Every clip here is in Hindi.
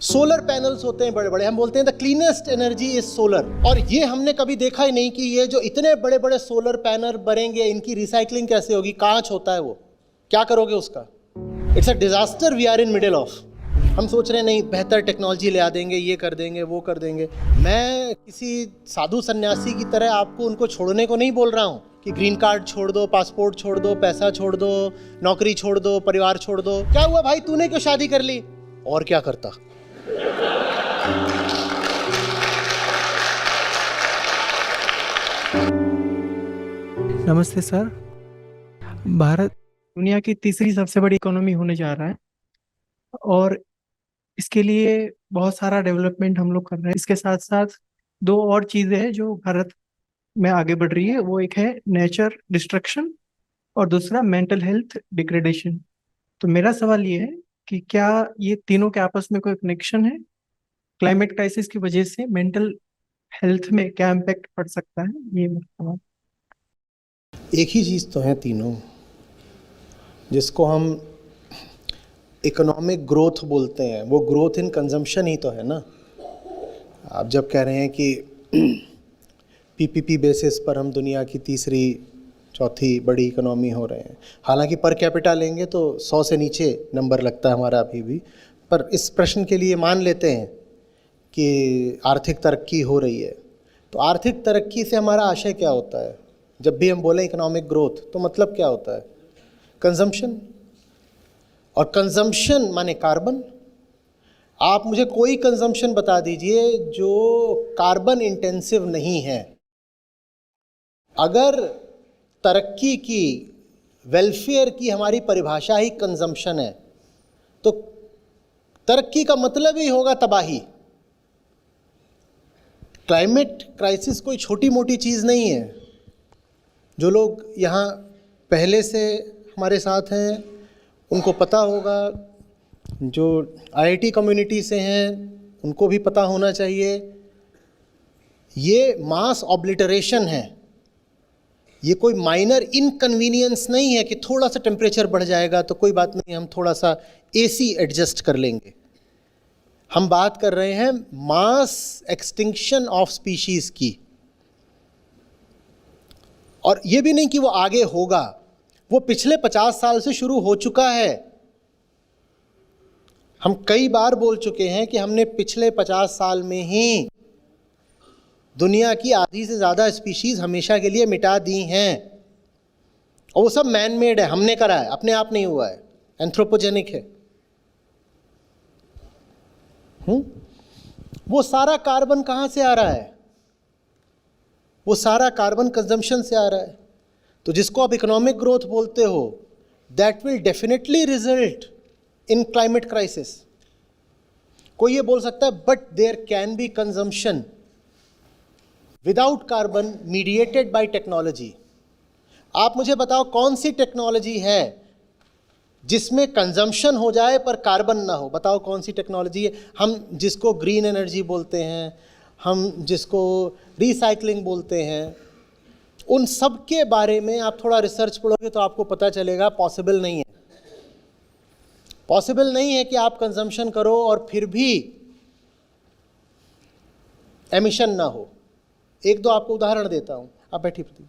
सोलर पैनल्स होते हैं बड़े बड़े, हम बोलते हैं the cleanest energy is solar. और ये हमने कभी देखा ही नहीं कि ये जो इतने बड़े बड़े सोलर पैनल बनेंगे, इनकी रिसाइकलिंग कैसे होगी। कांच होता है, वो क्या करोगे उसका? It's a disaster we are in middle of. हम सोच रहे हैं नहीं बेहतर टेक्नोलॉजी ले आ देंगे, ये कर देंगे, वो कर देंगे। मैं किसी साधु सन्यासी की तरह आपको उनको छोड़ने को नहीं बोल रहा हूँ कि ग्रीन कार्ड छोड़ दो, पासपोर्ट छोड़ दो, पैसा छोड़ दो, नौकरी छोड़ दो, परिवार छोड़ दो। क्या हुआ भाई, तूने क्यों शादी कर ली? और क्या करता। नमस्ते सर। भारत दुनिया की तीसरी सबसे बड़ी इकोनॉमी होने जा रहा है और इसके लिए बहुत सारा डेवलपमेंट हम लोग कर रहे हैं। इसके साथ साथ दो और चीज़ें हैं जो भारत में आगे बढ़ रही है। वो एक है नेचर डिस्ट्रक्शन और दूसरा मेंटल हेल्थ डिग्रेडेशन। तो मेरा सवाल ये है कि क्या ये तीनों के आपस में कोई कनेक्शन है? क्लाइमेट क्राइसिस की वजह से मेंटल हेल्थ में क्या इम्पैक्ट पड़ सकता है? ये मेरा सवाल। एक ही चीज़ तो है तीनों, जिसको हम इकोनॉमिक ग्रोथ बोलते हैं। वो ग्रोथ इन कंजम्पशन ही तो है ना। आप जब कह रहे हैं कि पीपीपी बेसिस पर हम दुनिया की तीसरी चौथी बड़ी इकोनॉमी हो रहे हैं, हालांकि पर कैपिटा लेंगे तो 100 से नीचे नंबर लगता है हमारा अभी भी। पर इस प्रश्न के लिए मान लेते हैं कि आर्थिक तरक्की हो रही है। तो आर्थिक तरक्की से हमारा आशय क्या होता है? जब भी हम बोलें इकोनॉमिक ग्रोथ तो मतलब क्या होता है? कंजम्पशन। और कंजम्पशन माने कार्बन। आप मुझे कोई कंजम्पशन बता दीजिए जो कार्बन इंटेंसिव नहीं है। अगर तरक्की की, वेलफेयर की हमारी परिभाषा ही कंजम्पशन है तो तरक्की का मतलब ही होगा तबाही। क्लाइमेट क्राइसिस कोई छोटी मोटी चीज़ नहीं है। जो लोग यहाँ पहले से हमारे साथ हैं उनको पता होगा, जो आईआईटी कम्युनिटी से हैं उनको भी पता होना चाहिए। ये मास ऑब्लिटरेशन है, ये कोई माइनर इनकन्वीनियंस नहीं है कि थोड़ा सा टेम्परेचर बढ़ जाएगा तो कोई बात नहीं, हम थोड़ा सा एसी एडजस्ट कर लेंगे। हम बात कर रहे हैं मास एक्सटिंक्शन ऑफ स्पीशीज की। और ये भी नहीं कि वो आगे होगा, वो पिछले 50 साल से शुरू हो चुका है। हम कई बार बोल चुके हैं कि हमने पिछले 50 साल में ही दुनिया की आधी से ज़्यादा स्पीशीज हमेशा के लिए मिटा दी हैं। और वो सब मैन मेड है, हमने करा है, अपने आप नहीं हुआ है, एंथ्रोपोजेनिक है। वो सारा कार्बन कहाँ से आ रहा है? वो सारा कार्बन कंजम्पशन से आ रहा है। तो जिसको आप इकोनॉमिक ग्रोथ बोलते हो, that will definitely result in climate crisis. कोई ये बोल सकता है but there can be consumption without carbon mediated by technology. आप मुझे बताओ कौन सी टेक्नोलॉजी है जिसमें कंजम्पशन हो जाए पर कार्बन ना हो? बताओ कौन सी टेक्नोलॉजी है? हम जिसको ग्रीन एनर्जी बोलते हैं, हम जिसको रिसाइकलिंग बोलते हैं, उन सब के बारे में आप थोड़ा रिसर्च पढ़ोगे तो आपको पता चलेगा पॉसिबल नहीं है। पॉसिबल नहीं है कि आप कंजम्पशन करो और फिर भी एमिशन ना हो। एक दो आपको उदाहरण देता हूं, आप बैठिए प्रतीक।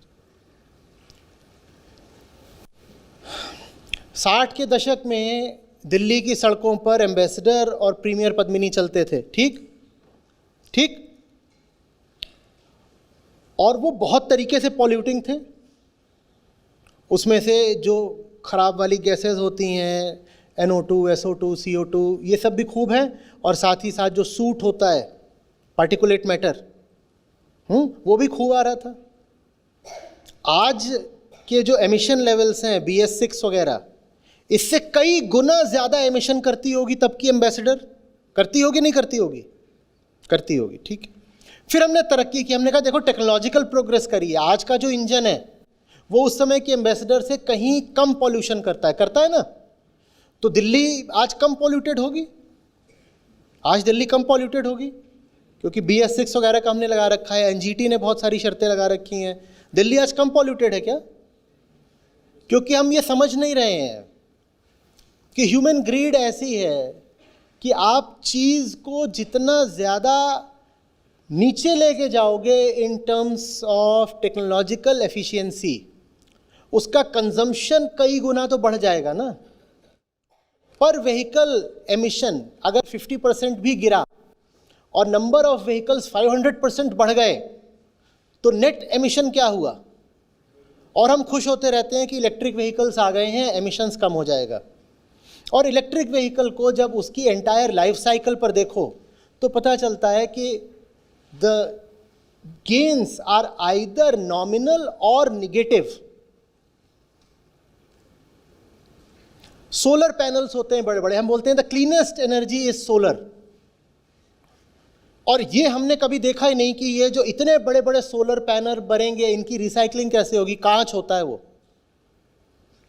60 के दशक में दिल्ली की सड़कों पर एम्बेसडर और प्रीमियर पद्मिनी चलते थे, ठीक ठीक। और वो बहुत तरीके से पॉल्यूटिंग थे। उसमें से जो खराब वाली गैसेस होती हैं, NO2, SO2, CO2, ये सब भी खूब हैं। और साथ ही साथ जो सूट होता है, पार्टिकुलेट मैटर, वो भी खूब आ रहा था। आज के जो एमिशन लेवल्स हैं BS6 वगैरह, इससे कई गुना ज़्यादा एमिशन करती होगी तब की एम्बेसडर। करती होगी नहीं करती होगी? करती होगी, ठीक है। फिर हमने तरक्की की, हमने कहा देखो टेक्नोलॉजिकल प्रोग्रेस करी है। आज का जो इंजन है वो उस समय के एम्बेसडर से कहीं कम पॉल्यूशन करता है ना। तो दिल्ली आज कम पॉल्यूटेड होगी, आज दिल्ली कम पॉल्यूटेड होगी क्योंकि BS6 वगैरह का हमने लगा रखा है। NGT ने बहुत सारी शर्तें लगा रखी हैं। दिल्ली आज कम पॉल्यूटेड है क्या? क्योंकि हम ये समझ नहीं रहे हैं कि ह्यूमन ग्रीड ऐसी है कि आप चीज़ को जितना ज़्यादा नीचे लेके जाओगे in terms of technological efficiency, उसका कंजम्पशन कई गुना तो बढ़ जाएगा ना। पर व्हीकल एमिशन अगर 50% भी गिरा और नंबर ऑफ व्हीकल्स 500% बढ़ गए तो नेट एमिशन क्या हुआ? और हम खुश होते रहते हैं कि इलेक्ट्रिक व्हीकल्स आ गए हैं, एमिशंस कम हो जाएगा। और इलेक्ट्रिक व्हीकल को जब उसकी एंटायर लाइफ साइकिल पर देखो तो पता चलता है कि the gains are either nominal और निगेटिव। सोलर पैनल्स होते हैं बड़े बड़े, हम बोलते हैं the cleanest energy is solar, और ये हमने कभी देखा ही नहीं कि ये जो इतने बड़े बड़े सोलर पैनल बनेंगे इनकी रिसाइकलिंग कैसे होगी? कांच होता है, वो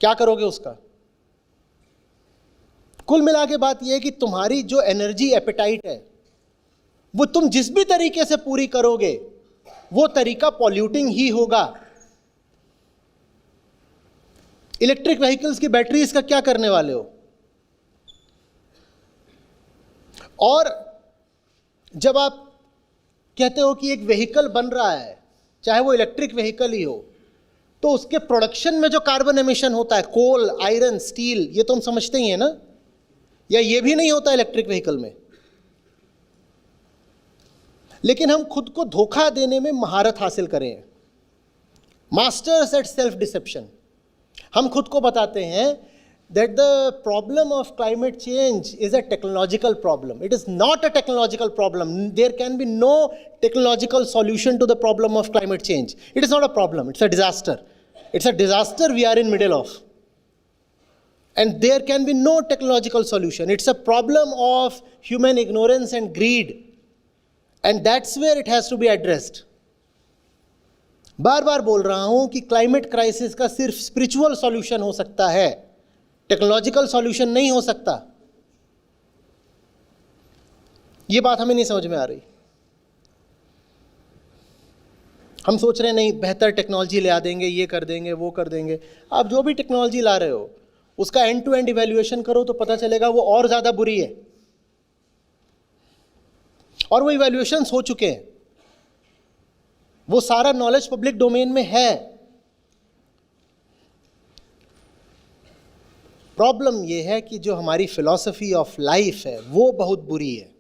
क्या करोगे उसका? कुल मिला के बात यह है कि तुम्हारी जो एनर्जी एपेटाइट है वो तुम जिस भी तरीके से पूरी करोगे वो तरीका पॉल्यूटिंग ही होगा। इलेक्ट्रिक व्हीकल्स की बैटरीज का क्या करने वाले हो? और जब आप कहते हो कि एक व्हीकल बन रहा है, चाहे वो इलेक्ट्रिक व्हीकल ही हो, तो उसके प्रोडक्शन में जो कार्बन एमिशन होता है, कोल, आयरन, स्टील, ये तो हम समझते ही हैं ना, या ये भी नहीं होता इलेक्ट्रिक व्हीकल में। लेकिन हम खुद को धोखा देने में महारत हासिल करें, मास्टर्स एट सेल्फ डिसेप्शन। हम खुद को बताते हैं that the problem of climate change is a technological problem. It is not a technological problem. There can be no technological solution to the problem of climate change. It is not a problem. It's a disaster. It's a disaster we are in middle of. And there can be no technological solution. It's a problem of human ignorance and greed. And that's where it has to be addressed. बार बार बोल रहा हूं कि क्लाइमेट क्राइसिस का सिर्फ स्पिरिचुअल सॉल्यूशन हो सकता है, टेक्नोलॉजिकल सॉल्यूशन नहीं हो सकता। ये बात हमें नहीं समझ में आ रही। हम सोच रहे हैं नहीं बेहतर टेक्नोलॉजी ले आ देंगे, ये कर देंगे, वो कर देंगे। आप जो भी टेक्नोलॉजी ला रहे हो उसका एंड टू एंड इवैल्यूएशन करो तो पता चलेगा वो और ज़्यादा बुरी है, और वो इवैल्यूएशंस हो चुके हैं, वो सारा नॉलेज पब्लिक डोमेन में है। प्रॉब्लम ये है कि जो हमारी फिलॉसफी ऑफ लाइफ है वो बहुत बुरी है।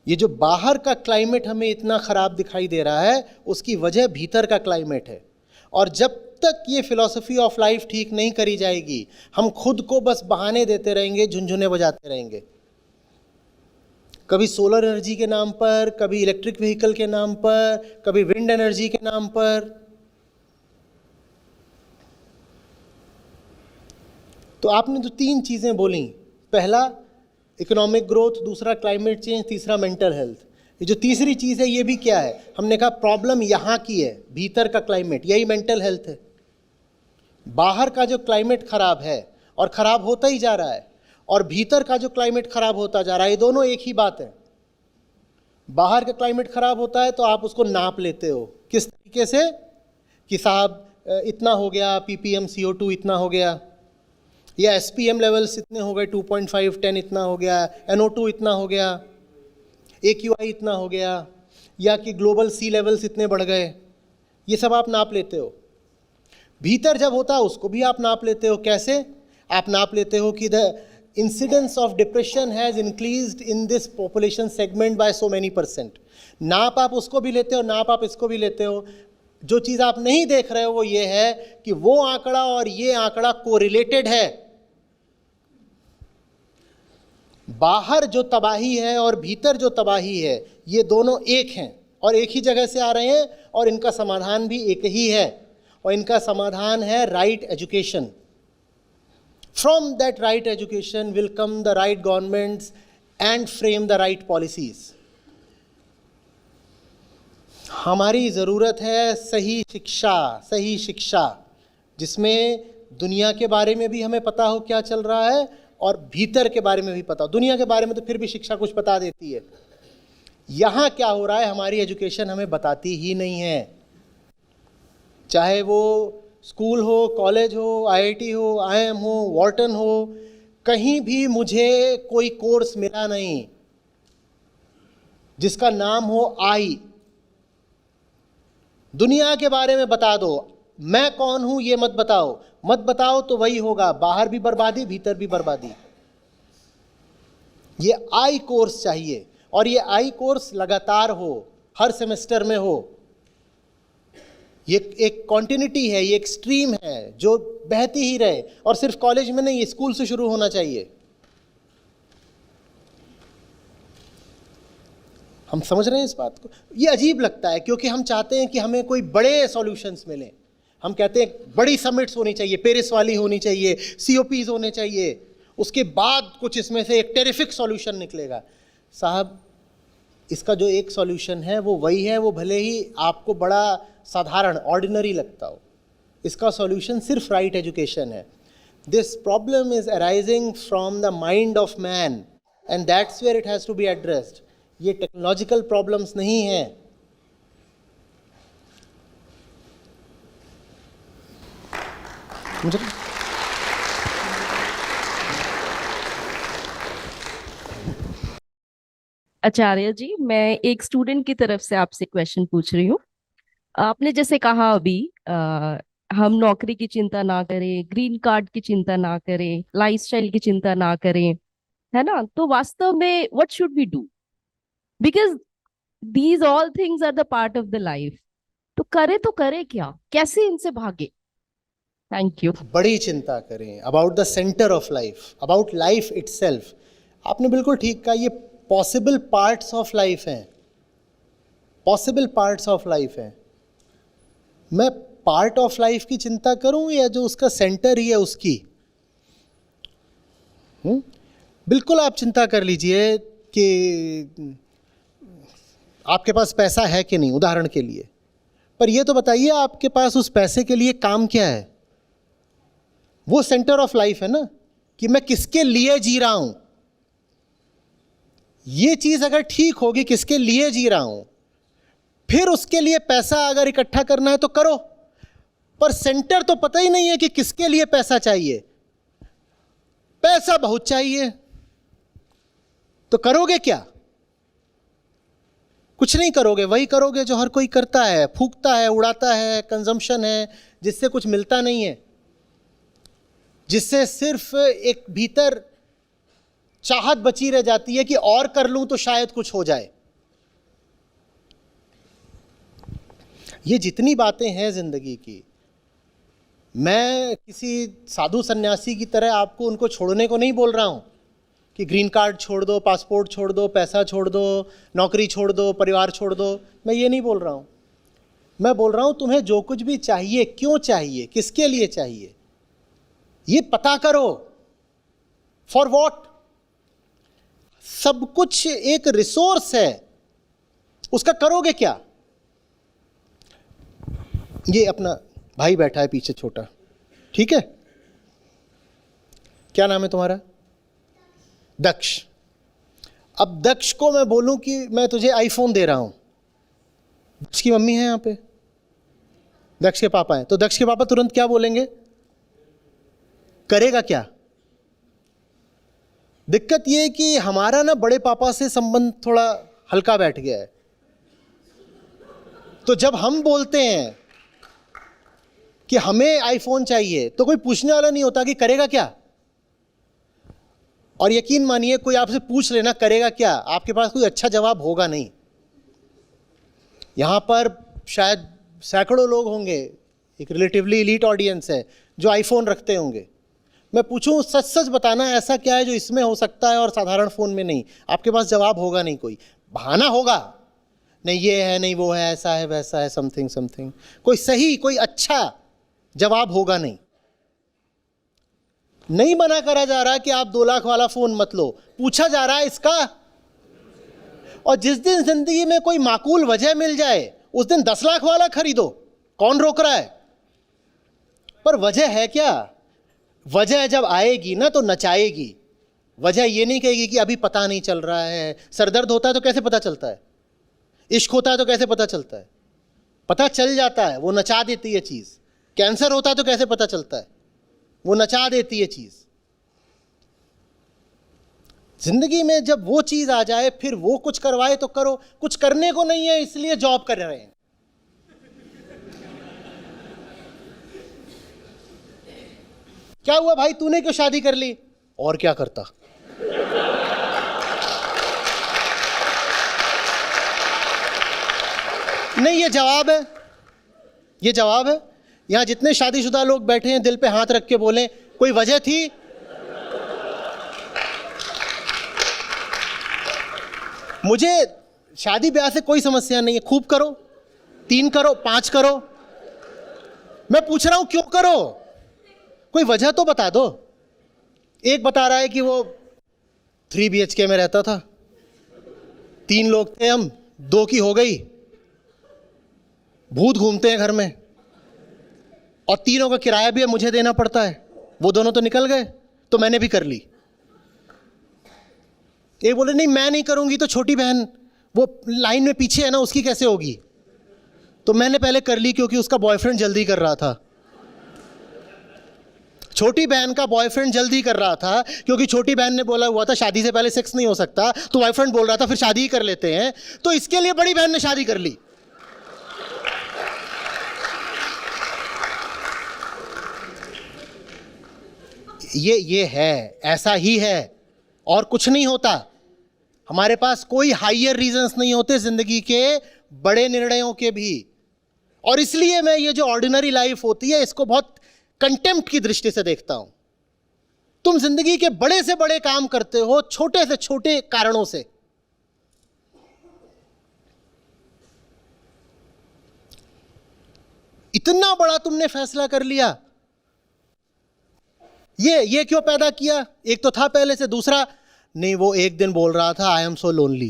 ये जो बाहर का क्लाइमेट हमें इतना ख़राब दिखाई दे रहा है उसकी वजह भीतर का क्लाइमेट है, और जब तक ये फिलॉसफी ऑफ लाइफ ठीक नहीं करी जाएगी हम खुद को बस बहाने देते रहेंगे, झुनझुने बजाते रहेंगे, कभी सोलर एनर्जी के नाम पर, कभी इलेक्ट्रिक व्हीकल के नाम पर, कभी विंड एनर्जी के नाम पर। तो आपने जो तीन चीज़ें बोली, पहला इकोनॉमिक ग्रोथ, दूसरा क्लाइमेट चेंज, तीसरा मेंटल हेल्थ। ये जो तीसरी चीज़ है ये भी क्या है? हमने कहा प्रॉब्लम यहाँ की है, भीतर का क्लाइमेट, यही मेंटल हेल्थ है। बाहर का जो क्लाइमेट खराब है और ख़राब होता ही जा रहा है, और भीतर का जो क्लाइमेट ख़राब होता जा रहा है, ये दोनों एक ही बात है। बाहर का क्लाइमेट ख़राब होता है तो आप उसको नाप लेते हो, किस तरीके से कि साहब इतना हो गया, ppm CO2 इतना हो गया, या SPM लेवल्स इतने हो गए, 2.5 10 इतना हो गया, NO2 इतना हो गया, AQI इतना हो गया, या कि ग्लोबल सी लेवल्स इतने बढ़ गए। ये सब आप नाप लेते हो। भीतर जब होता है उसको भी आप नाप लेते हो। कैसे? आप नाप लेते हो कि the incidence of depression has increased in this population segment by so many %। नाप आप उसको भी लेते हो, नाप आप इसको भी लेते हो। जो चीज़ आप नहीं देख रहे हो वो ये है कि वो आंकड़ा और ये आंकड़ा कोरिलेटेड है। बाहर जो तबाही है और भीतर जो तबाही है ये दोनों एक हैं और एक ही जगह से आ रहे हैं, और इनका समाधान भी एक ही है, और इनका समाधान है right education. From that right education will come the right governments and frame the right policies. हमारी ज़रूरत है सही शिक्षा जिसमें दुनिया के बारे में भी हमें पता हो क्या चल रहा है और भीतर के बारे में भी पता हो। दुनिया के बारे में तो फिर भी शिक्षा कुछ बता देती है, यहाँ क्या हो रहा है हमारी एजुकेशन हमें बताती ही नहीं है। चाहे वो स्कूल हो, कॉलेज हो, IIT हो, IIM हो, वॉर्टन हो, कहीं भी मुझे कोई कोर्स मिला नहीं जिसका नाम हो आई। दुनिया के बारे में बता दो, मैं कौन हूं ये मत बताओ। मत बताओ तो वही होगा, बाहर भी बर्बादी भीतर भी बर्बादी। ये आई कोर्स चाहिए, और ये आई कोर्स लगातार हो, हर सेमेस्टर में हो। ये एक कॉन्टिन्यूटी है, ये एक स्ट्रीम है जो बहती ही रहे, और सिर्फ कॉलेज में नहीं, ये स्कूल से शुरू होना चाहिए। हम समझ रहे हैं इस बात को? ये अजीब लगता है क्योंकि हम चाहते हैं कि हमें कोई बड़े सॉल्यूशंस मिलें। हम कहते हैं बड़ी समिट्स होनी चाहिए, पेरिस वाली होनी चाहिए, सीओपीज होने चाहिए, उसके बाद कुछ इसमें से एक टेरिफिक सॉल्यूशन निकलेगा। साहब, इसका जो एक सॉल्यूशन है वो वही है, वो भले ही आपको बड़ा साधारण ऑर्डिनरी लगता हो। इसका सॉल्यूशन सिर्फ राइट एजुकेशन है। This problem is arising from the mind of man and that's where it has to be addressed. ये टेक्नोलॉजिकल प्रॉब्लम्स नहीं हैं। मुझे आचार्य जी, मैं एक स्टूडेंट की तरफ से आपसे क्वेश्चन पूछ रही हूँ। आपने जैसे कहा अभी हम नौकरी की चिंता ना करें, ग्रीन कार्ड की चिंता ना करें, लाइफस्टाइल की चिंता ना करें, है ना? तो वास्तव में what should we do? Because these all things are the part of the life. तो करे क्या, कैसे इनसे भागे? Thank you. बड़ी चिंता करें about the centre of life, about life itself. आपने बिल्कुल ठीक कहा, ये पॉसिबल पार्ट्स ऑफ लाइफ हैं, पॉसिबल पार्ट्स ऑफ लाइफ हैं। मैं पार्ट ऑफ लाइफ की चिंता करूं या जो उसका सेंटर ही है उसकी? बिल्कुल आप चिंता कर लीजिए कि आपके पास पैसा है कि नहीं, उदाहरण के लिए। पर ये तो बताइए आपके पास उस पैसे के लिए काम क्या है? वो सेंटर ऑफ लाइफ है ना, कि मैं किसके लिए जी रहा हूं। ये चीज अगर ठीक होगी, किसके लिए जी रहा हूं, फिर उसके लिए पैसा अगर इकट्ठा करना है तो करो। पर सेंटर तो पता ही नहीं है कि किसके लिए पैसा चाहिए। पैसा बहुत चाहिए तो करोगे क्या? कुछ नहीं करोगे, वही करोगे जो हर कोई करता है, फूकता है, उड़ाता है, कंजम्पशन है, जिससे कुछ मिलता नहीं है, जिससे सिर्फ एक भीतर चाहत बची रह जाती है कि और कर लूं तो शायद कुछ हो जाए। ये जितनी बातें हैं जिंदगी की, मैं किसी साधु सन्यासी की तरह आपको उनको छोड़ने को नहीं बोल रहा हूं कि ग्रीन कार्ड छोड़ दो, पासपोर्ट छोड़ दो, पैसा छोड़ दो, नौकरी छोड़ दो, परिवार छोड़ दो। मैं ये नहीं बोल रहा हूं। मैं बोल रहा हूं तुम्हें जो कुछ भी चाहिए, क्यों चाहिए, किसके लिए चाहिए, ये पता करो। For what? सब कुछ एक रिसोर्स है, उसका करोगे क्या? ये अपना भाई बैठा है पीछे छोटा, ठीक है? क्या नाम है तुम्हारा? दक्ष। अब दक्ष को मैं बोलूं कि मैं तुझे आईफोन दे रहा हूं, दक्ष की मम्मी है यहां पे, दक्ष के पापा हैं, तो दक्ष के पापा तुरंत क्या बोलेंगे? करेगा क्या? दिक्कत यह है कि हमारा ना बड़े पापा से संबंध थोड़ा हल्का बैठ गया है। तो जब हम बोलते हैं कि हमें आईफोन चाहिए तो कोई पूछने वाला नहीं होता कि करेगा क्या। और यकीन मानिए, कोई आपसे पूछ लेना करेगा क्या, आपके पास कोई अच्छा जवाब होगा नहीं। यहां पर शायद सैकड़ों लोग होंगे, एक रिलेटिवली एलीट ऑडियंस है, जो आईफोन रखते होंगे। मैं पूछूं सच सच बताना, ऐसा क्या है जो इसमें हो सकता है और साधारण फोन में नहीं? आपके पास जवाब होगा नहीं, कोई बहाना होगा, नहीं ये है, नहीं वो है, ऐसा है, वैसा है, समथिंग समथिंग। कोई सही, कोई अच्छा जवाब होगा नहीं। नहीं मना करा जा रहा कि आप 2 लाख वाला फोन मत लो, पूछा जा रहा है इसका। और जिस दिन जिंदगी में कोई माकूल वजह मिल जाए उस दिन 10 लाख वाला खरीदो, कौन रोक रहा है? पर वजह है क्या? वजह जब आएगी ना तो नचाएगी। वजह ये नहीं कहेगी कि अभी पता नहीं चल रहा है। सरदर्द होता है तो कैसे पता चलता है? इश्क होता है तो कैसे पता चलता है? पता चल जाता है, वो नचा देती है चीज। कैंसर होता है तो कैसे पता चलता है? वो नचा देती है चीज। जिंदगी में जब वो चीज आ जाए फिर वो कुछ करवाए तो करो, कुछ करने को नहीं है इसलिए जॉब कर रहे हैं। क्या हुआ भाई, तूने क्यों शादी कर ली? और क्या करता। नहीं, ये जवाब है, ये जवाब है। यहां जितने शादीशुदा लोग बैठे हैं दिल पे हाथ रख के बोलें, कोई वजह थी? मुझे शादी ब्याह से कोई समस्या नहीं है, खूब करो, 3 करो, 5 करो। मैं पूछ रहा हूं क्यों करो, कोई वजह तो बता दो। एक बता रहा है कि वो 3 BHK में रहता था, 3 लोग थे हम, 2 की हो गई, भूत घूमते हैं घर में, और 3 का किराया भी मुझे देना पड़ता है। वो दोनों तो निकल गए, तो मैंने भी कर ली। एक बोले नहीं मैं नहीं करूंगी, तो छोटी बहन वो लाइन में पीछे है ना, उसकी कैसे होगी? तो मैंने पहले कर ली क्योंकि उसका बॉयफ्रेंड जल्दी कर रहा था। छोटी बहन का बॉयफ्रेंड जल्दी कर रहा था क्योंकि छोटी बहन ने बोला हुआ था शादी से पहले सेक्स नहीं हो सकता, तो बॉयफ्रेंड बोल रहा था फिर शादी ही कर लेते हैं, तो इसके लिए बड़ी बहन ने शादी कर ली। ये है, ऐसा ही है, और कुछ नहीं होता। हमारे पास कोई हायर रीजंस नहीं होते जिंदगी के बड़े निर्णयों के भी। और इसलिए मैं ये जो ऑर्डिनरी लाइफ होती है इसको बहुत कंटेम्प्ट की दृष्टि से देखता हूं। तुम जिंदगी के बड़े से बड़े काम करते हो छोटे से छोटे कारणों से। इतना बड़ा तुमने फैसला कर लिया, ये क्यों पैदा किया? एक तो था पहले से, दूसरा नहीं वो एक दिन बोल रहा था आई एम सो लोनली,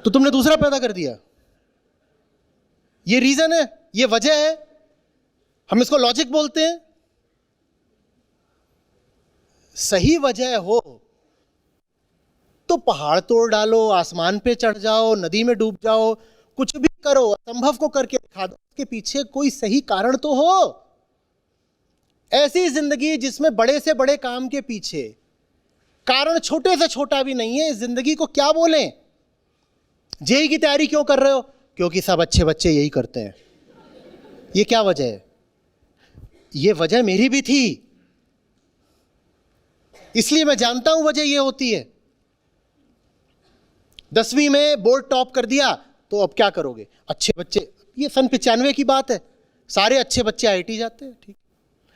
तो तुमने दूसरा पैदा कर दिया। ये रीजन है, ये वजह है, हम इसको लॉजिक बोलते हैं। सही वजह हो तो पहाड़ तोड़ डालो, आसमान पे चढ़ जाओ, नदी में डूब जाओ, कुछ भी करो, असंभव को करके दिखा दो। उसके पीछे कोई सही कारण तो हो। ऐसी जिंदगी जिसमें बड़े से बड़े काम के पीछे कारण छोटे से छोटा भी नहीं है, इस जिंदगी को क्या बोलें? जेई की तैयारी क्यों कर रहे हो? क्योंकि सब अच्छे बच्चे यही करते हैं। ये क्या वजह है? ये वजह मेरी भी थी, इसलिए मैं जानता हूं वजह ये होती है। 10वीं में बोर्ड टॉप कर दिया तो अब क्या करोगे? अच्छे बच्चे, ये सन 95 की बात है, सारे अच्छे बच्चे आईआईटी जाते हैं। ठीक,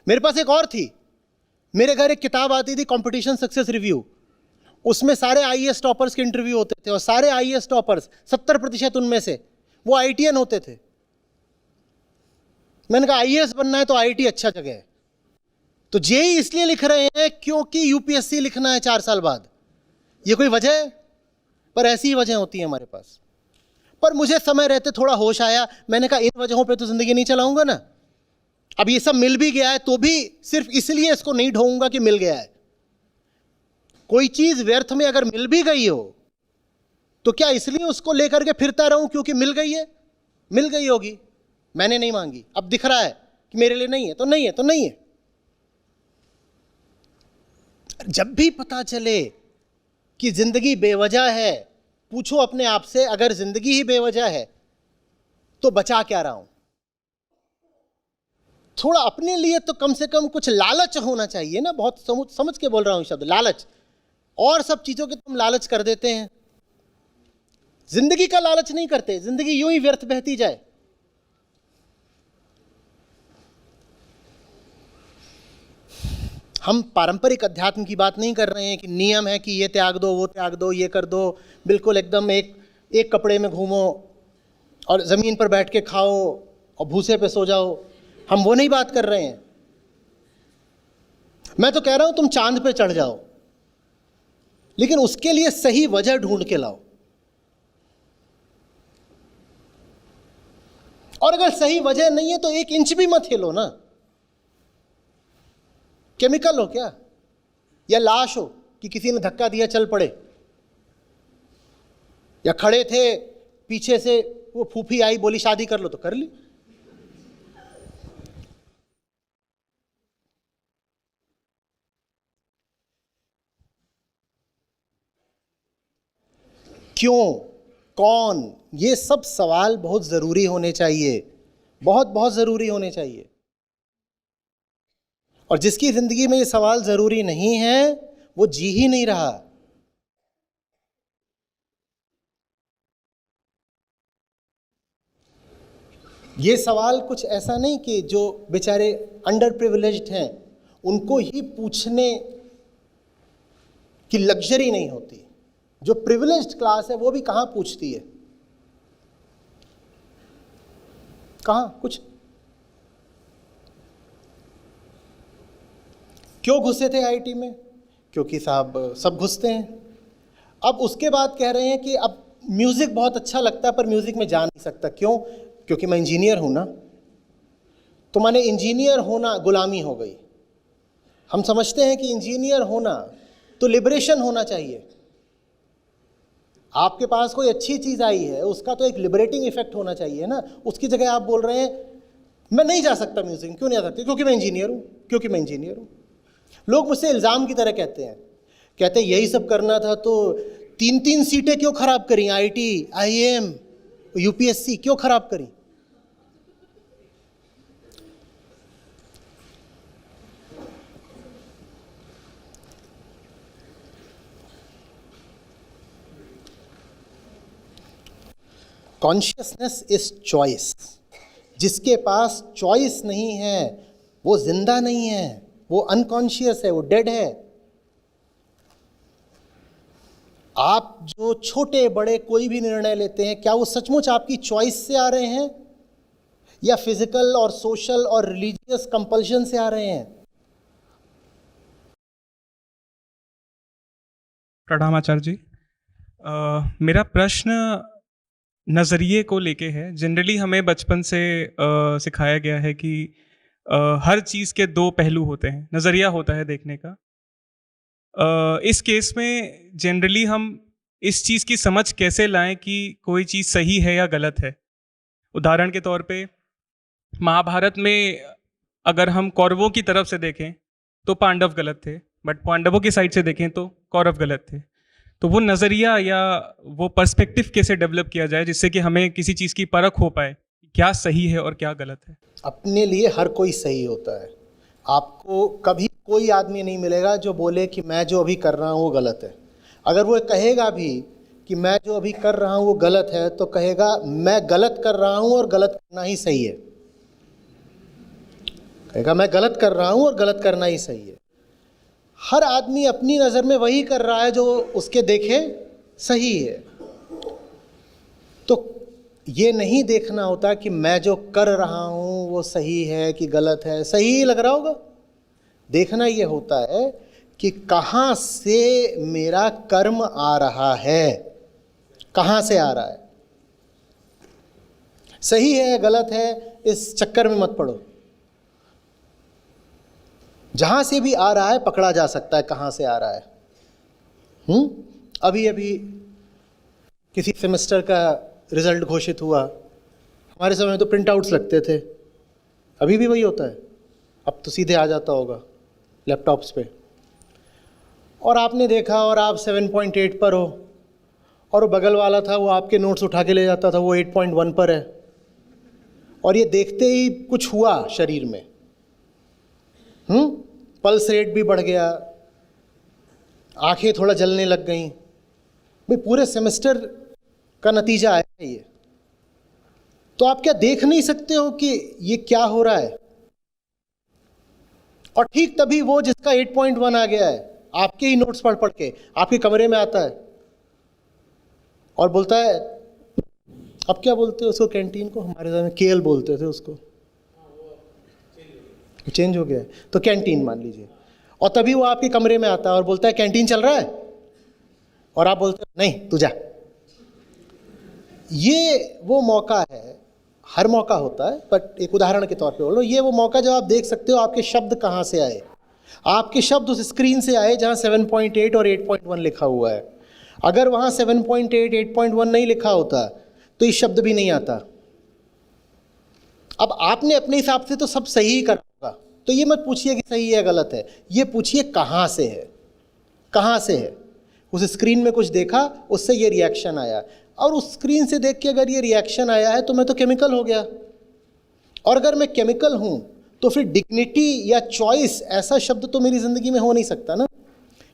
मेरे पास एक और थी, मेरे घर एक किताब आती थी कंपटीशन सक्सेस रिव्यू, उसमें सारे आईएएस टॉपर्स के इंटरव्यू होते थे, और सारे आईएएस टॉपर्स 70% उनमें से वो आईआईटीएन होते थे। मैंने कहा आईएएस बनना है तो आईआईटी अच्छा जगह है। तो जेई इसलिए लिख रहे हैं क्योंकि यूपीएससी लिखना है 4 साल बाद। ये कोई वजह है? पर ऐसी ही वजह होती है हमारे पास। पर मुझे समय रहते थोड़ा होश आया, मैंने कहा इन वजहों पे तो जिंदगी नहीं चलाऊंगा ना। अब ये सब मिल भी गया है तो भी सिर्फ इसलिए इसको नहीं ढोऊंगा कि मिल गया है। कोई चीज व्यर्थ में अगर मिल भी गई हो तो क्या इसलिए उसको लेकर के फिरता रहूं क्योंकि मिल गई है? मिल गई होगी, मैंने नहीं मांगी, अब दिख रहा है कि मेरे लिए नहीं है तो नहीं है तो नहीं है। जब भी पता चले कि जिंदगी बेवजह है, पूछो अपने आप से अगर जिंदगी ही बेवजह है तो बचा क्या रहा हूं? थोड़ा अपने लिए तो कम से कम कुछ लालच होना चाहिए ना। बहुत समझ के बोल रहा हूं शब्द लालच, और सब चीजों के तुम लालच कर देते हैं, जिंदगी का लालच नहीं करते। जिंदगी यूं ही व्यर्थ बहती जाए। हम पारंपरिक अध्यात्म की बात नहीं कर रहे हैं कि नियम है कि ये त्याग दो, वो त्याग दो, ये कर दो, बिल्कुल एकदम एक कपड़े में घूमो और जमीन पर बैठ के खाओ और भूसे पे सो जाओ। हम वो नहीं बात कर रहे हैं। मैं तो कह रहा हूं तुम चांद पे चढ़ जाओ, लेकिन उसके लिए सही वजह ढूंढ के लाओ। और अगर सही वजह नहीं है तो 1 इंच भी मत हिलो ना। केमिकल हो क्या, या लाश हो कि किसी ने धक्का दिया चल पड़े, या खड़े थे पीछे से वो फूफी आई बोली शादी कर लो तो कर ली। क्यों, कौन, ये सब सवाल बहुत ज़रूरी होने चाहिए, बहुत बहुत ज़रूरी होने चाहिए। और जिसकी ज़िंदगी में ये सवाल ज़रूरी नहीं है वो जी ही नहीं रहा। ये सवाल कुछ ऐसा नहीं कि जो बेचारे अंडर प्रिविलेज्ड हैं उनको ही पूछने की लग्जरी नहीं होती। जो प्रिविलेज्ड क्लास है वो भी कहाँ पूछती है, कहाँ कुछ। क्यों घुसे थे आईटी में? क्योंकि साहब सब घुसते हैं। अब उसके बाद कह रहे हैं कि अब म्यूज़िक बहुत अच्छा लगता है पर म्यूज़िक में जा नहीं सकता। क्यों? क्योंकि मैं इंजीनियर हूँ ना। तो माने इंजीनियर होना गुलामी हो गई। हम समझते हैं कि इंजीनियर होना तो लिबरेशन होना चाहिए। आपके पास कोई अच्छी चीज़ आई है उसका तो एक लिबरेटिंग इफेक्ट होना चाहिए ना। उसकी जगह आप बोल रहे हैं मैं नहीं जा सकता म्यूज़िक। क्यों नहीं जा सकते? क्योंकि मैं इंजीनियर हूँ, क्योंकि मैं इंजीनियर हूँ। लोग मुझसे इल्ज़ाम की तरह कहते हैं यही सब करना था तो 3-3 सीटें क्यों खराब करी? आईटी, आईएएम, यूपीएससी क्यों खराब करी? Consciousness is choice. जिसके पास चॉइस नहीं है वो जिंदा नहीं है, वो अनकॉन्शियस है, वो डेड है। आप जो छोटे बड़े कोई भी निर्णय लेते हैं क्या वो सचमुच आपकी चॉइस से आ रहे हैं या फिजिकल और सोशल और रिलीजियस कंपल्शन से आ रहे हैं? प्रणाम आचार्य जी। मेरा प्रश्न नज़रिए को लेके है। जनरली हमें बचपन से सिखाया गया है कि हर चीज़ के दो पहलू होते हैं, नज़रिया होता है देखने का। इस केस में जनरली हम इस चीज़ की समझ कैसे लाएं कि कोई चीज़ सही है या गलत है? उदाहरण के तौर पे महाभारत में अगर हम कौरवों की तरफ से देखें तो पांडव गलत थे, बट पांडवों की साइड से देखें तो कौरव गलत थे। तो वो नज़रिया या वो पर्सपेक्टिव कैसे डेवलप किया जाए जिससे कि हमें किसी चीज़ की परख हो पाए क्या सही है और क्या गलत है? अपने लिए हर कोई सही होता है। आपको कभी कोई आदमी नहीं मिलेगा जो बोले कि मैं जो अभी कर रहा हूँ वो गलत है। अगर वो कहेगा भी कि मैं जो अभी कर रहा हूँ वो गलत है तो कहेगा मैं गलत कर रहा हूँ और गलत करना ही सही है। कहेगा मैं गलत कर रहा हूँ और गलत करना ही सही है। हर आदमी अपनी नज़र में वही कर रहा है जो उसके देखे सही है। तो ये नहीं देखना होता कि मैं जो कर रहा हूँ वो सही है कि गलत है। सही ही लग रहा होगा। देखना ये होता है कि कहाँ से मेरा कर्म आ रहा है, कहाँ से आ रहा है। सही है गलत है इस चक्कर में मत पड़ो। जहाँ से भी आ रहा है पकड़ा जा सकता है कहाँ से आ रहा है। अभी अभी किसी सेमेस्टर का रिजल्ट घोषित हुआ। हमारे समय में तो प्रिंट आउट्स लगते थे, अभी भी वही होता है। अब तो सीधे आ जाता होगा लैपटॉप्स पे। और आपने देखा और आप 7.8 पर हो और वो बगल वाला था वो आपके नोट्स उठा के ले जाता था, वो 8.1 पर है। और ये देखते ही कुछ हुआ शरीर में, पल्स रेट भी बढ़ गया, आंखें थोड़ा जलने लग गई। भाई पूरे सेमेस्टर का नतीजा आया ये। तो आप क्या देख नहीं सकते हो कि ये क्या हो रहा है? और ठीक तभी वो जिसका 8.1 आ गया है आपके ही नोट्स पढ़ पढ़ के आपके कमरे में आता है और बोलता है, अब क्या बोलते हैं उसको कैंटीन को? हमारे समय में केएल बोलते थे उसको, चेंज हो गया है तो कैंटीन मान लीजिए। और तभी वो आपके कमरे में आता है और बोलता है कैंटीन चल रहा है, और आप बोलते हैं नहीं तू जा। ये वो मौका है, हर मौका होता है बट एक उदाहरण के तौर पे बोलो, ये वो मौका जब आप देख सकते हो आपके शब्द कहाँ से आए। आपके शब्द उस स्क्रीन से आए जहाँ 7.8 और 8.1 लिखा हुआ है। अगर वहाँ 7.8, 8.1 नहीं लिखा होता तो ये शब्द भी नहीं आता। अब आपने अपने हिसाब से तो सब सही ही करा होगा, तो ये मत पूछिए कि सही है गलत है, ये पूछिए कहाँ से है, कहाँ से है। उस स्क्रीन में कुछ देखा, उससे ये रिएक्शन आया, और उस स्क्रीन से देख के अगर ये रिएक्शन आया है तो मैं तो केमिकल हो गया। और अगर मैं केमिकल हूँ तो फिर डिग्निटी या चॉइस ऐसा शब्द तो मेरी ज़िंदगी में हो नहीं सकता ना।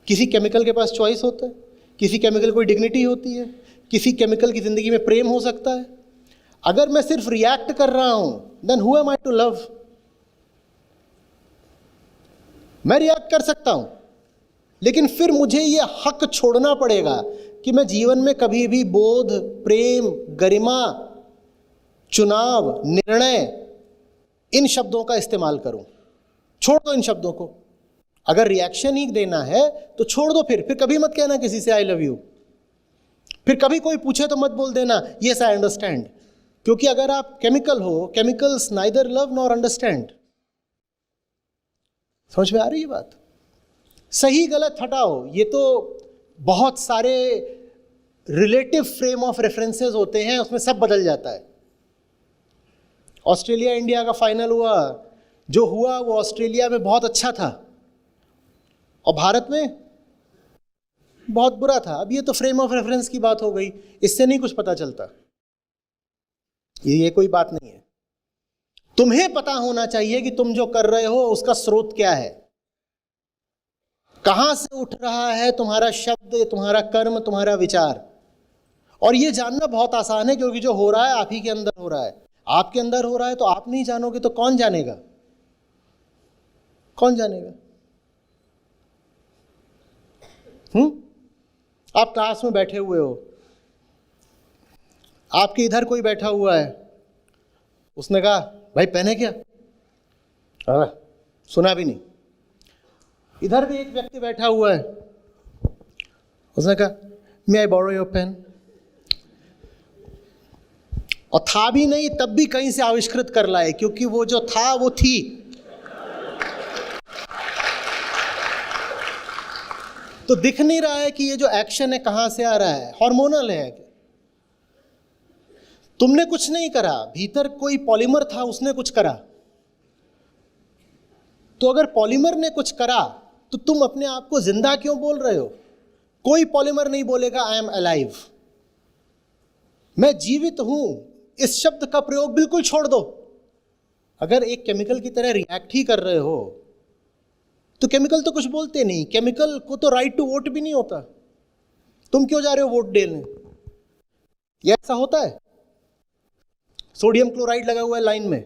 किसी केमिकल के पास चॉइस होता है, किसी केमिकल को डिग्निटी होती है, किसी केमिकल की ज़िंदगी में प्रेम हो सकता है। अगर मैं सिर्फ रिएक्ट कर रहा हूँ, then who am I to love? मैं रिएक्ट कर सकता हूँ, लेकिन फिर मुझे ये हक छोड़ना पड़ेगा कि मैं जीवन में कभी भी बोध, प्रेम, गरिमा, चुनाव, निर्णय, इन शब्दों का इस्तेमाल करूं। छोड़ दो इन शब्दों को। अगर रिएक्शन ही देना है तो छोड़ दो। फिर कभी मत कहना किसी से आई लव यू। फिर कभी कोई पूछे तो मत बोल देना यस आई अंडरस्टैंड, क्योंकि अगर आप केमिकल हो, chemicals neither love nor understand. समझ में आ रही है बात? सही गलत हटाओ, ये तो बहुत सारे रिलेटिव फ्रेम ऑफ रेफरेंसेस होते हैं, उसमें सब बदल जाता है। ऑस्ट्रेलिया इंडिया का फाइनल हुआ, जो हुआ वो ऑस्ट्रेलिया में बहुत अच्छा था और भारत में बहुत बुरा था। अब ये तो फ्रेम ऑफ रेफरेंस की बात हो गई, इससे नहीं कुछ पता चलता। ये कोई बात नहीं है। तुम्हें पता होना चाहिए कि तुम जो कर रहे हो उसका स्रोत क्या है, कहां से उठ रहा है तुम्हारा शब्द, तुम्हारा कर्म, तुम्हारा विचार। और ये जानना बहुत आसान है, क्योंकि जो हो रहा है आप ही के अंदर हो रहा है। आपके अंदर हो रहा है तो आप नहीं जानोगे तो कौन जानेगा? कौन जानेगा? आप क्लास में बैठे हुए हो, आपके इधर कोई बैठा हुआ है, उसने कहा भाई पहने क्या? सुना भी नहीं। इधर भी एक व्यक्ति बैठा हुआ है, उसने कहा मे आई बोरो योर पेन? और था भी नहीं, तब भी कहीं से आविष्कृत कर लाए, क्योंकि वो जो था वो थी। तो दिख नहीं रहा है कि ये जो एक्शन है कहां से आ रहा है, हार्मोनल है। तुमने कुछ नहीं करा, भीतर कोई पॉलीमर था, उसने कुछ करा। तो अगर पॉलीमर ने कुछ करा तो तुम अपने आप को जिंदा क्यों बोल रहे हो? कोई पॉलीमर नहीं बोलेगा आई एम अलाइव, मैं जीवित हूं। इस शब्द का प्रयोग बिल्कुल छोड़ दो। अगर एक केमिकल की तरह रिएक्ट ही कर रहे हो तो केमिकल तो कुछ बोलते नहीं। केमिकल को तो राइट टू वोट भी नहीं होता। तुम क्यों जा रहे हो वोट देने? ये ऐसा होता है? सोडियम क्लोराइड लगा हुआ है लाइन में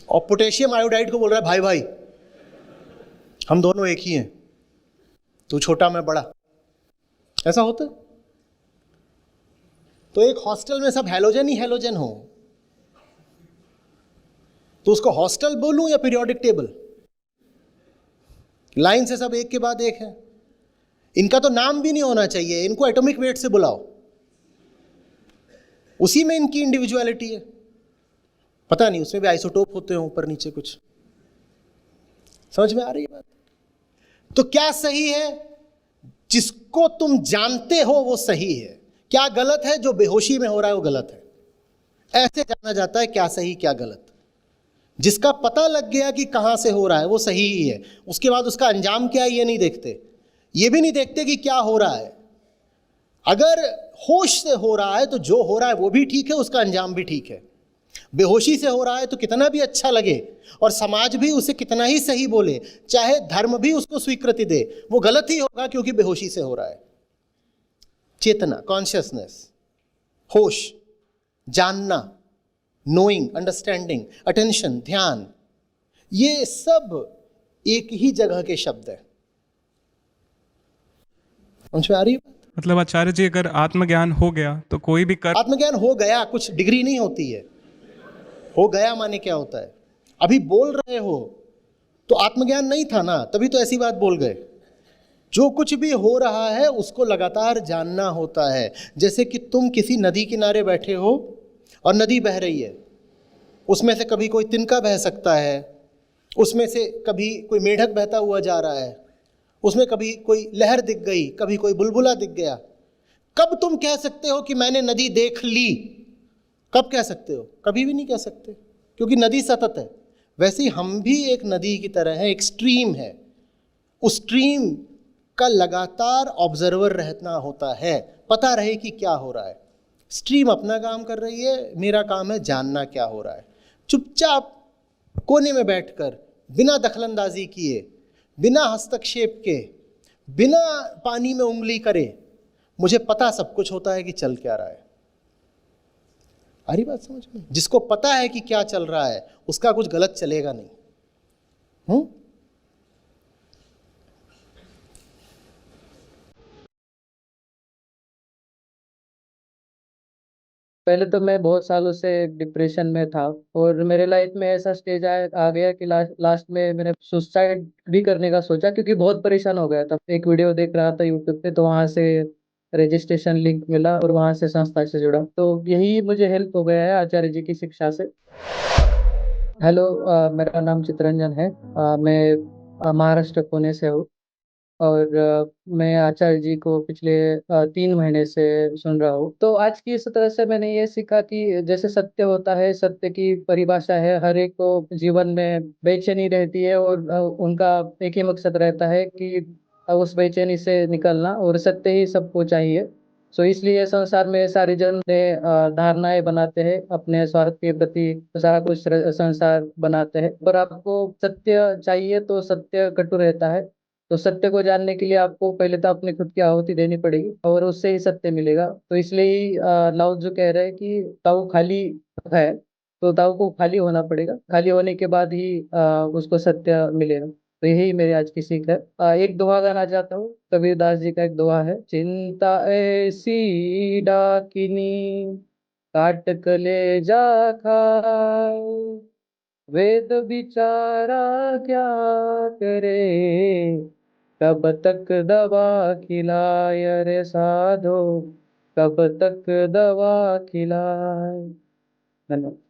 और पोटेशियम आयोडाइड को बोल रहा है भाई भाई हम दोनों एक ही हैं, तू छोटा मैं बड़ा। ऐसा होता है? तो एक हॉस्टल में सब हैलोजन ही हैलोजन हो तो उसको हॉस्टल बोलूं या पीरियोडिक टेबल? लाइन से सब एक के बाद एक है। इनका तो नाम भी नहीं होना चाहिए, इनको एटॉमिक वेट से बुलाओ, उसी में इनकी इंडिविजुअलिटी है। पता नहीं उसमें भी आइसोटोप होते हैं ऊपर नीचे कुछ। समझ में आ रही है बात? तो क्या सही है? जिसको तुम जानते हो वो सही है। क्या गलत है? जो बेहोशी में हो रहा है वो गलत है। ऐसे जाना जाता है क्या सही क्या गलत। जिसका पता लग गया कि कहां से हो रहा है वो सही ही है। उसके बाद उसका अंजाम क्या है ये नहीं देखते। ये भी नहीं देखते कि क्या हो रहा है। अगर होश से हो रहा है तो जो हो रहा है वो भी ठीक है, उसका अंजाम भी ठीक है। बेहोशी से हो रहा है तो कितना भी अच्छा लगे और समाज भी उसे कितना ही सही बोले, चाहे धर्म भी उसको स्वीकृति दे, वो गलत ही होगा क्योंकि बेहोशी से हो रहा है। चेतना, कॉन्शियसनेस, होश, जानना, नोइंग, अंडरस्टैंडिंग, अटेंशन, ध्यान, ये सब एक ही जगह के शब्द है। समझ में आ रही है? मतलब आचार्य जी अगर आत्मज्ञान हो गया तो कोई भी कर्म, आत्मज्ञान हो गया कुछ डिग्री नहीं होती है। हो गया माने क्या होता है? अभी बोल रहे हो तो आत्मज्ञान नहीं था ना, तभी तो ऐसी बात बोल गए। जो कुछ भी हो रहा है उसको लगातार जानना होता है। जैसे कि तुम किसी नदी किनारे बैठे हो और नदी बह रही है, उसमें से कभी कोई तिनका बह सकता है, उसमें से कभी कोई मेढक बहता हुआ जा रहा है, उसमें कभी कोई लहर दिख गई, कभी कोई बुलबुला दिख गया। कब तुम कह सकते हो कि मैंने नदी देख ली? कब कह सकते हो? कभी भी नहीं कह सकते, क्योंकि नदी सतत है। वैसे ही हम भी एक नदी की तरह हैं, एक स्ट्रीम है। उस स्ट्रीम का लगातार ऑब्जर्वर रहना होता है, पता रहे कि क्या हो रहा है। स्ट्रीम अपना काम कर रही है, मेरा काम है जानना क्या हो रहा है। चुपचाप कोने में बैठकर, बिना दखलंदाजी किए, बिना हस्तक्षेप के, बिना पानी में उंगली करे, मुझे पता सब कुछ होता है कि चल क्या रहा है। आ रही बात समझ में? जिसको पता है कि क्या चल रहा है उसका कुछ गलत चलेगा नहीं। पहले तो मैं बहुत सालों से डिप्रेशन में था और मेरे लाइफ में ऐसा स्टेज आ गया कि लास्ट में मैंने सुसाइड भी करने का सोचा, क्योंकि बहुत परेशान हो गया था। एक वीडियो देख रहा था यूट्यूब पे, तो वहां से रजिस्ट्रेशन लिंक मिला और वहां से संस्था से जुड़ा, तो यही मुझे हेल्प हो गया है आचार्य जी की शिक्षा से। हेलो, मेरा नाम चितरंजन है। मैं महाराष्ट्र पुणे से हूँ और मैं आचार्य जी को पिछले 3 महीने से सुन रहा हूँ। तो आज की इस तरह से मैंने ये सीखा कि जैसे सत्य होता है, सत्य की परिभाषा है, हर एक को जीवन में बेचैनी रहती है और उनका एक ही मकसद रहता है कि उस बेचैनी से निकलना, और सत्य ही सबको चाहिए। सो इसलिए संसार में सारे जन ने धारणाएं बनाते हैं अपने स्वार्थ के प्रति, सारा कुछ संसार बनाते हैं, पर आपको सत्य चाहिए तो सत्य कटु रहता है। तो सत्य को जानने के लिए आपको पहले तो अपनी खुद की आहुति देनी पड़ेगी और उससे ही सत्य मिलेगा। तो इसलिए ही लाओ जो कह रहे हैं कि ताऊ खाली है, तो ताऊ को खाली होना पड़ेगा, खाली होने के बाद ही उसको सत्य मिलेगा। तो यही मेरी आज की सीख है। एक दोहा गाना चाहता हूँ, कबीरदास जी का एक दोहा है। चिंता ऐसी डाकिनी काट कलेजा खाए, वेद बिचारा क्या करे, कब तक दवा खिलाए रे साधो, कब तक दवा खिलाए। धन्यवाद।